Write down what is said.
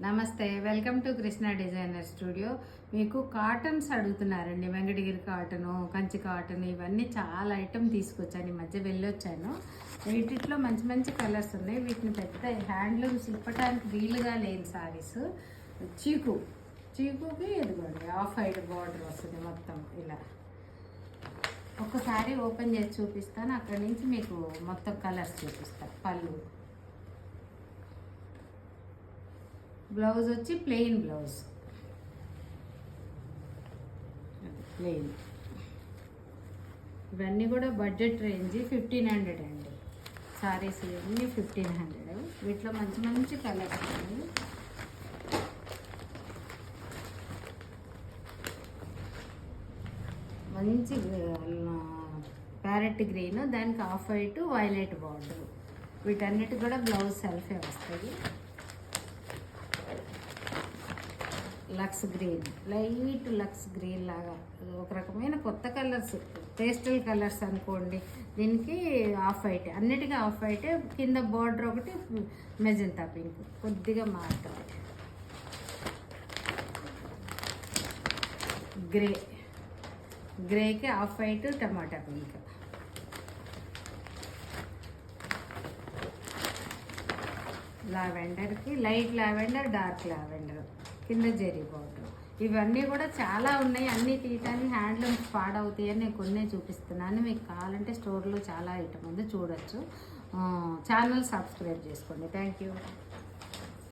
నమస్తే, welcome to Krishna designer studio. మీకు cottons అడుగుతున్నారండి, వెంకటగిరి కాటను, కంచి కాటన్, ఇవన్నీ చాలా ఐటమ్ తీసుకొచ్చాను. ఈ మధ్య వెళ్ళొచ్చాను. వీటిలో మంచి మంచి కలర్స్ ఉన్నాయి. వీటిని పెద్ద హ్యాండ్లూమ్స్ ఇప్పటానికి వీలుగా లేని సారీస్. చీకుకి ఎదుగోండి, ఆఫ్ వైట్ బార్డర్ వస్తుంది మొత్తం ఇలా. ఒక్కసారి ఓపెన్ చేసి చూపిస్తాను, అక్కడి నుంచి మీకు మొత్తం కలర్స్ చూపిస్తాను. పళ్ళు, బ్లౌజ్ వచ్చి ప్లెయిన్ బ్లౌజ్, ప్లెయిన్. ఇవన్నీ కూడా బడ్జెట్ రేంజ్ 1500 అండి. సారీస్ ఇవన్నీ 1500. వీటిలో మంచి మంచి కలర్స్ ఉన్నాయి. మంచి ప్యారెట్ గ్రీన్, దానికి ఆఫ్ వైట్ వైలెట్ బార్డర్. వీటన్నిటి కూడా బ్లౌజ్ సెల్ఫే వస్తుంది. లక్స్ గ్రీన్, లైట్ లక్స్ గ్రీన్ లాగా ఒక రకమైన కొత్త కలర్స్, పేస్టల్ కలర్స్ అనుకోండి. దీనికి ఆఫ్ వైట్, అన్నిటికీ ఆఫ్ వైటే. కింద బార్డర్ ఒకటి మెజంతా పింక్ కొద్దిగా మారుతుంది. గ్రేకి ఆఫ్ వైట్, టమాటా పింక్. లావెండర్కి లైట్ లావెండర్, డార్క్ లావెండర్, కింద జెరీ బార్డర్. ఇవన్నీ కూడా చాలా ఉన్నాయి. అన్నీ తీయటానికి హ్యాండ్లూమ్స్ పాడవుతాయని నేను కొన్ని చూపిస్తున్నాను. మీకు కావాలంటే స్టోర్లో చాలా ఐటమ్ ఉంది, చూడొచ్చు. ఛానల్ సబ్స్క్రైబ్ చేసుకోండి. Thank you.